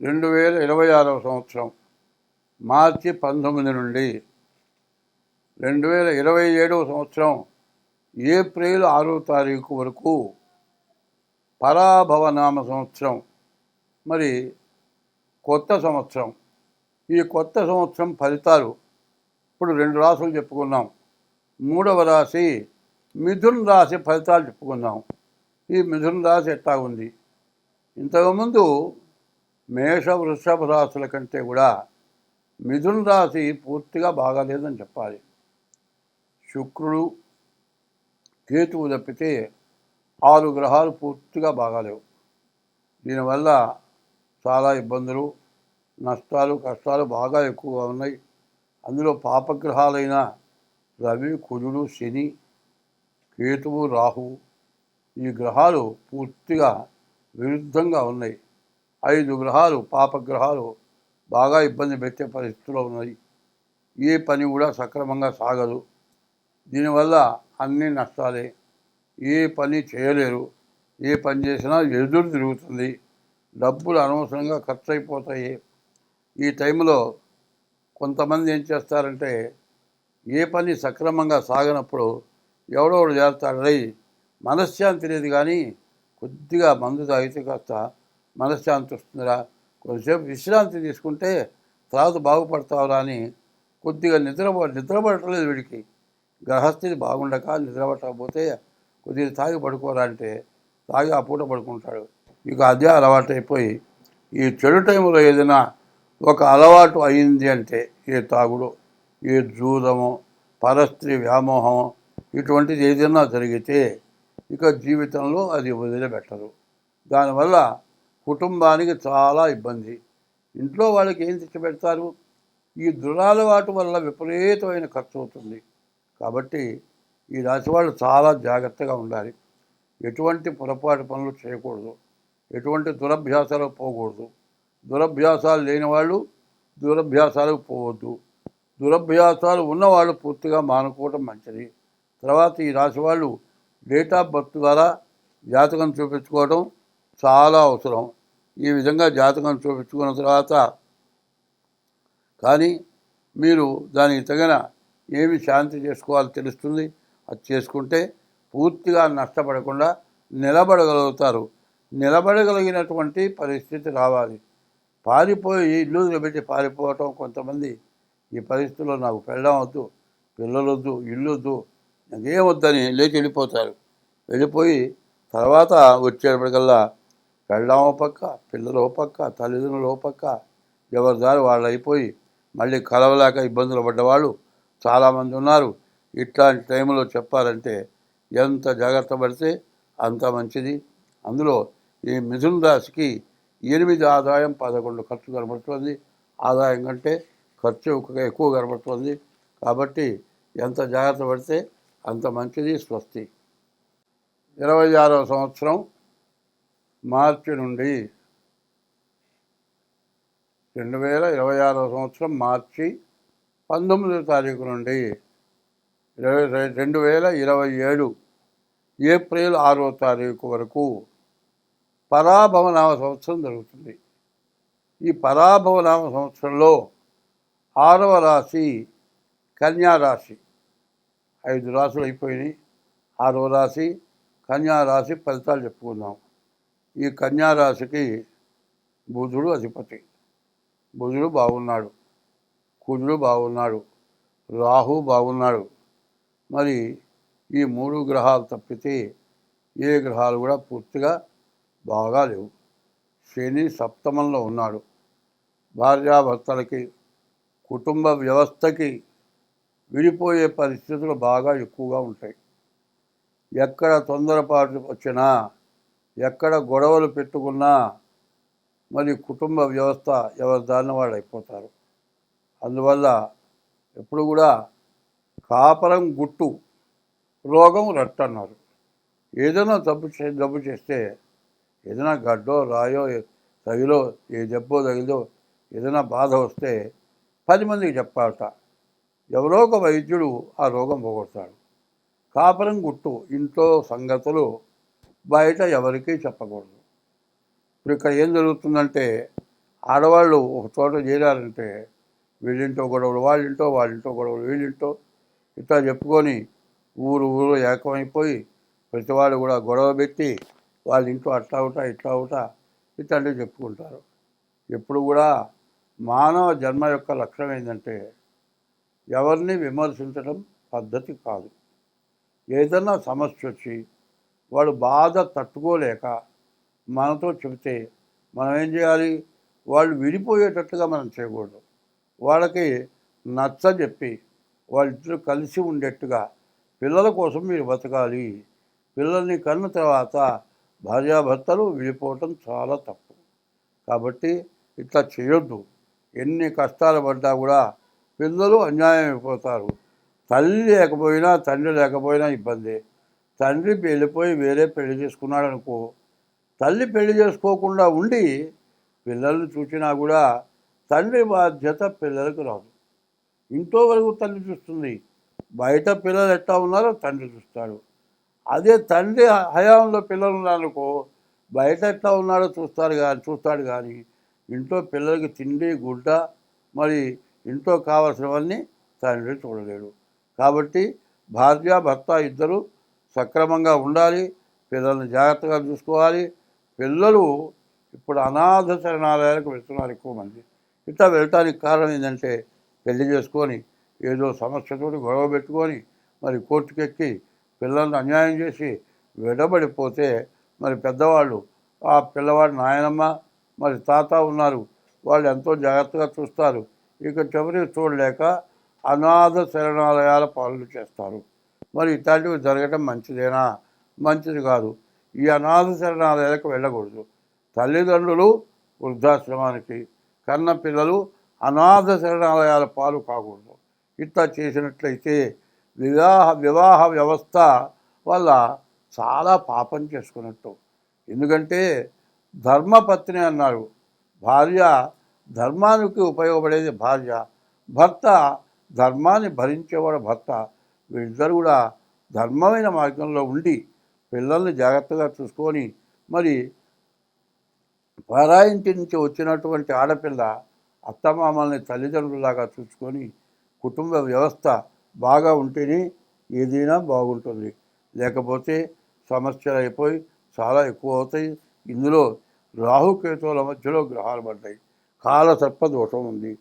2026 సంవత్సరం మార్చి 19 నుండి 2027 సంవత్సరం ఏప్రిల్ 6వ తారీఖు వరకు పరాభవనామ సంవత్సరం. మరి కొత్త సంవత్సరం. ఈ కొత్త సంవత్సరం ఫలితాలు ఇప్పుడు 2 రాశులు చెప్పుకున్నాం. 3వ రాశి మిథున్ రాశి ఫలితాలు చెప్పుకుందాం. ఈ మిథున్ రాశి ఎట్లా ఉంది? ఇంతకుముందు మేష వృషభ రాశుల కంటే కూడా మిథున్ రాశి పూర్తిగా బాగాలేదని చెప్పాలి. శుక్రుడు కేతువు తప్పితే 6 గ్రహాలు పూర్తిగా బాగాలేవు. దీనివల్ల చాలా ఇబ్బందులు, నష్టాలు, కష్టాలు బాగా ఎక్కువగా ఉన్నాయి. అందులో పాపగ్రహాలైన రవి, కుజుడు, శని, కేతువు, రాహువు ఈ గ్రహాలు పూర్తిగా విరుద్ధంగా ఉన్నాయి. 5 గ్రహాలు పాపగ్రహాలు బాగా ఇబ్బంది పెట్టే పరిస్థితిలో ఉన్నాయి. ఏ పని కూడా సక్రమంగా సాగదు. దీనివల్ల అన్ని నష్టాలే. ఏ పని చేయలేరు. ఏ పని చేసినా ఎదురు తిరుగుతుంది. డబ్బులు అనవసరంగా ఖర్చు అయిపోతాయి. ఈ టైంలో కొంతమంది ఏం చేస్తారంటే ఏ పని సక్రమంగా సాగనప్పుడు ఎవడో ఒకడు చేస్తాడు, రై మనశ్శాంతి లేదు కానీ కొద్దిగా మందు తాగితే కాస్త మనశ్శాంతి వస్తుందిరా, కొంచెంసేపు విశ్రాంతి తీసుకుంటే తర్వాత బాగుపడతావురా అని కొద్దిగా నిద్రపడట్లేదు వీడికి. గ్రహస్థితి బాగుండక నిద్రపట్టకపోతే కొద్దిగా తాగి పడుకోరా అంటే తాగి ఆ పూట పడుకుంటాడు. ఇక అదే అలవాటు అయిపోయి ఈ చెడు టైంలో ఏదైనా ఒక అలవాటు అయింది అంటే ఏ తాగుడు, ఏ జూదము, పరస్త్రీ వ్యామోహం ఇటువంటిది ఏదైనా జరిగితే ఇక జీవితంలో అది వదిలిపెట్టరు. దానివల్ల కుటుంబానికి చాలా ఇబ్బంది. ఇంట్లో వాళ్ళకి ఏం తెచ్చిపెడతారు? ఈ దురలవాటు వల్ల విపరీతమైన ఖర్చు అవుతుంది. కాబట్టి ఈ రాశి వాళ్ళు చాలా జాగ్రత్తగా ఉండాలి. ఎటువంటి పొరపాటు పనులు చేయకూడదు. ఎటువంటి దురభ్యాసాలకు పోకూడదు. దురభ్యాసాలు లేని వాళ్ళు దురభ్యాసాలకు పోవద్దు. దురభ్యాసాలు ఉన్నవాళ్ళు పూర్తిగా మానుకోవడం మంచిది. తర్వాత ఈ రాశి వాళ్ళు డేట్ ఆఫ్ బర్త్ ద్వారా జాతకం చూపించుకోవడం చాలా అవసరం. ఈ విధంగా జాతకం చూపించుకున్న తర్వాత కానీ మీరు దానికి తగిన ఏమి శాంతి చేసుకోవాలో తెలుస్తుంది. అది చేసుకుంటే పూర్తిగా నష్టపడకుండా నిలబడగలుగుతారు. నిలబడగలిగినటువంటి పరిస్థితి రావాలి. పారిపోయి ఇల్లు పెట్టి పారిపోవటం కొంతమంది ఈ పరిస్థితుల్లో నాకు పెళ్ళం వద్దు, పిల్లలు వద్దు, ఇల్లు వద్దు, నాకేం వద్దని లేచి వెళ్ళిపోతారు. వెళ్ళిపోయి తర్వాత వచ్చేటప్పటికల్లా పెళ్ళం ఓ పక్క, పిల్లలు ఓ పక్క, తల్లిదండ్రులు ఓ పక్క, ఎవరి దారి వాళ్ళు అయిపోయి మళ్ళీ కలవలేక ఇబ్బందులు పడ్డవాళ్ళు చాలామంది ఉన్నారు. ఇట్లాంటి టైంలో చెప్పాలంటే ఎంత జాగ్రత్త పడితే అంత మంచిది. అందులో ఈ మిథున రాశికి 8 ఆదాయం, 11 ఖర్చు కనబడుతుంది. ఆదాయం కంటే ఖర్చు ఎక్కువ కనబడుతుంది. కాబట్టి ఎంత జాగ్రత్త పడితే అంత మంచిది. స్వస్తి. 26వ సంవత్సరం మార్చి నుండి 2026వ సంవత్సరం మార్చి 19వ తారీఖు నుండి 2027 ఏప్రిల్ 6వ తారీఖు వరకు పరాభవనామ సంవత్సరం జరుగుతుంది. ఈ పరాభవనామ సంవత్సరంలో 6వ రాశి కన్యారాశి. 5 రాశులు అయిపోయినాయి. 6వ రాశి కన్యారాశి ఫలితాలు చెప్పుకుందాం. ఈ కన్యారాశికి బుధుడు అధిపతి. బుధుడు బాగున్నాడు, కుజుడు బాగున్నాడు, రాహు బాగున్నాడు. మరి ఈ 3 గ్రహాలు తప్పితే ఏ గ్రహాలు కూడా పూర్తిగా బాగా లేవు. శని సప్తమంలో ఉన్నాడు. భార్యాభర్తలకి, కుటుంబ వ్యవస్థకి విడిపోయే పరిస్థితులు బాగా ఎక్కువగా ఉంటాయి. ఎక్కడ తొందరపాటు వచ్చినా, ఎక్కడ గొడవలు పెట్టుకున్నా మరి కుటుంబ వ్యవస్థ ఎవరి దారిన వాళ్ళు అయిపోతారు. అందువల్ల ఎప్పుడు కూడా కాపరం గుట్టు, రోగం రట్టు అన్నారు. ఏదైనా జబ్బు చేస్తే, ఏదైనా గడ్డో రాయో తగిలో, ఏ జబ్బో తగిలో ఏదైనా బాధ వస్తే 10 మందికి చెప్పాలట. ఎవరో ఒక వైద్యుడు ఆ రోగం పోగొడతాడు. కాపరం గుట్టు, ఇంట్లో సంగతులు బయట ఎవరికీ చెప్పకూడదు. ఇప్పుడు ఇక్కడ ఏం జరుగుతుందంటే ఆడవాళ్ళు ఒక చోట చేరారంటే వీళ్ళింటో గొడవలు వాళ్ళింటో గొడవలు వీళ్ళింటో ఇట్లా చెప్పుకొని ఊరు ఏకమైపోయి ప్రతివాడు కూడా గొడవ పెట్టి వాళ్ళ ఇంట్లో అట్లా అవుతా ఇట్లా అవుతా ఇట్లాంటివి చెప్పుకుంటారు. ఎప్పుడు కూడా మానవ జన్మ యొక్క లక్ష్యం ఏంటంటే ఎవరిని విమర్శించడం పద్ధతి కాదు. ఏదన్నా సమస్య వచ్చి వాడు బాధ తట్టుకోలేక మనతో చెబితే మనం ఏం చేయాలి? వాళ్ళు విడిపోయేటట్టుగా మనం చేయకూడదు. వాళ్ళకి నచ్చజెప్పి వాళ్ళిద్దరూ కలిసి ఉండేట్టుగా పిల్లల కోసం మీరు బతకాలి. పిల్లల్ని కన్న తర్వాత భార్యాభర్తలు విడిపోవటం చాలా తప్పు. కాబట్టి ఇట్లా చేయొద్దు. ఎన్ని కష్టాలు పడ్డా కూడా పిల్లలు అన్యాయం అయిపోతారు. తల్లి లేకపోయినా తండ్రి లేకపోయినా ఇబ్బంది. తండ్రి వెళ్ళిపోయి వేరే పెళ్లి చేసుకున్నాడు అనుకో, తల్లి పెళ్లి చేసుకోకుండా ఉండి పిల్లల్ని చూసినా కూడా తండ్రి బాధ్యత పిల్లలకు రాదు. ఇంట్లో వరకు తల్లి చూస్తుంది, బయట పిల్లలు ఎట్లా ఉన్నారో తండ్రి చూస్తాడు. అదే తండ్రి హయాంలో పిల్లలు ఉన్నారనుకో, బయట ఎట్లా ఉన్నాడో చూస్తాడు కానీ ఇంట్లో పిల్లలకి తిండి గుడ్డ మరి ఇంట్లో కావాల్సినవన్నీ తండ్రి చూడలేడు. కాబట్టి భార్య భర్త ఇద్దరు సక్రమంగా ఉండాలి. పిల్లల్ని జాగ్రత్తగా చూసుకోవాలి. పిల్లలు ఇప్పుడు అనాథ శరణాలయాలకు వెళ్తున్నారు ఎక్కువ మంది. ఇట్లా వెళ్ళటానికి కారణం ఏంటంటే పెళ్లి చేసుకొని ఏదో సమస్యతో గొడవ పెట్టుకొని మరి కోర్టుకెక్కి పిల్లల్ని అన్యాయం చేసి విడబడిపోతే మరి పెద్దవాళ్ళు ఆ పిల్లవాడి నాయనమ్మ మరి తాత ఉన్నారు, వాళ్ళు ఎంతో జాగ్రత్తగా చూస్తారు. ఇక చివరికి చూడలేక అనాథ శరణాలయాల పాలన చేస్తారు. మరి ఇట్లాంటివి జరగటం మంచిదేనా? మంచిది కాదు. ఈ అనాథ శరణాలయాలకు వెళ్ళకూడదు. తల్లిదండ్రులు వృద్ధాశ్రమానికి, కన్న పిల్లలు అనాథ శరణాలయాల పాలు కాకూడదు. ఇట్లా చేసినట్లయితే వివాహ వ్యవస్థ వల్ల చాలా పాపం చేసుకున్నట్టు. ఎందుకంటే ధర్మపత్ని అన్నారు. భార్య ధర్మానికి ఉపయోగపడేది భార్య, భర్త ధర్మాన్ని భరించేవాడు భర్త. వీళ్ళిద్దరు కూడా ధర్మమైన మార్గంలో ఉండి పిల్లల్ని జాగ్రత్తగా చూసుకొని మరి పరాయింటి నుంచి వచ్చినటువంటి ఆడపిల్ల అత్తమామల్ని తల్లిదండ్రులాగా చూసుకొని కుటుంబ వ్యవస్థ బాగా ఉంటేనే ఏదైనా బాగుంటుంది. లేకపోతే సమస్యలు అయిపోయి చాలా ఎక్కువ అవుతాయి. ఇందులో రాహుకేతువుల మధ్యలో గ్రహాలు పడ్డాయి. కాలసర్ప దోషం ఉంది.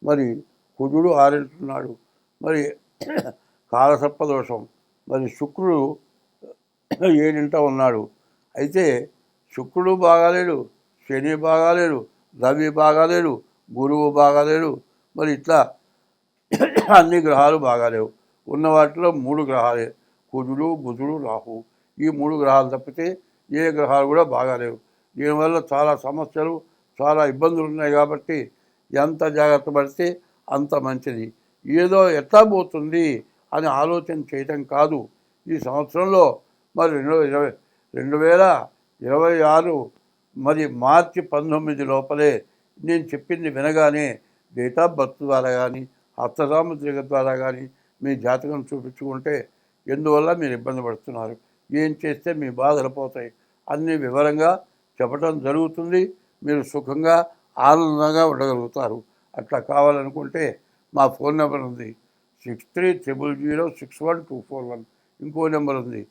మరి కుజుడు ఆరింటున్నాడు. మరి కాలసర్ప దోషం. మరి శుక్రుడు ఏడింట ఉన్నాడు. అయితే శుక్రుడు బాగాలేడు, శని బాగాలేడు, రవి బాగాలేడు, గురువు బాగాలేడు. మరి ఇట్లా అన్ని గ్రహాలు బాగాలేవు. ఉన్న వాటిలో 3 గ్రహాలే, కుజుడు బుధుడు రాహు. ఈ 3 గ్రహాలు తప్పితే ఏ గ్రహాలు కూడా బాగాలేవు. దీనివల్ల చాలా సమస్యలు చాలా ఇబ్బందులు ఉన్నాయి. కాబట్టి ఎంత జాగ్రత్త పడితే అంత మంచిది. ఏదో ఎట్లా పోతుంది అని ఆలోచన చేయటం కాదు. ఈ సంవత్సరంలో మరి 2026 మరి మార్చి 19 లోపలే నేను చెప్పింది వినగానే డేట్ ఆఫ్ బర్త్ ద్వారా కానీ హస్తసాముద్రిక ద్వారా కానీ మీ జాతకం చూపించుకుంటే ఎందువల్ల మీరు ఇబ్బంది పడుతున్నారు, ఏం చేస్తే మీ బాధలు పోతాయి అన్ని వివరంగా చెప్పడం జరుగుతుంది. మీరు సుఖంగా ఆనందంగా ఉండగలుగుతారు. అట్లా కావాలనుకుంటే మా ఫోన్ నెంబర్ ఉంది 6300061241. ఇంకో నెంబర్ ఉంది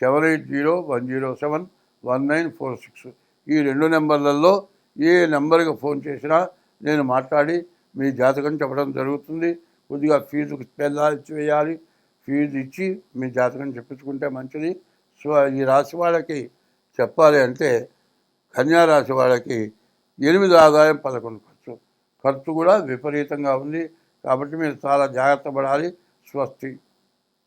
7801071946. ఈ 2 నెంబర్లలో ఏ నెంబర్కి ఫోన్ చేసినా నేను మాట్లాడి మీ జాతకం చెప్పడం జరుగుతుంది. కొద్దిగా ఫీజు వేయాలి. ఫీజు ఇచ్చి మీ జాతకం చెప్పించుకుంటే మంచిది. సో ఈ రాశి వాళ్ళకి చెప్పాలి అంటే కన్యా రాశి వాళ్ళకి 8 ఆదాయం 11 ఖర్చు. ఖర్చు కూడా విపరీతంగా ఉంది. కాబట్టి మీరు చాలా జాగ్రత్త పడాలి. స్వస్తి.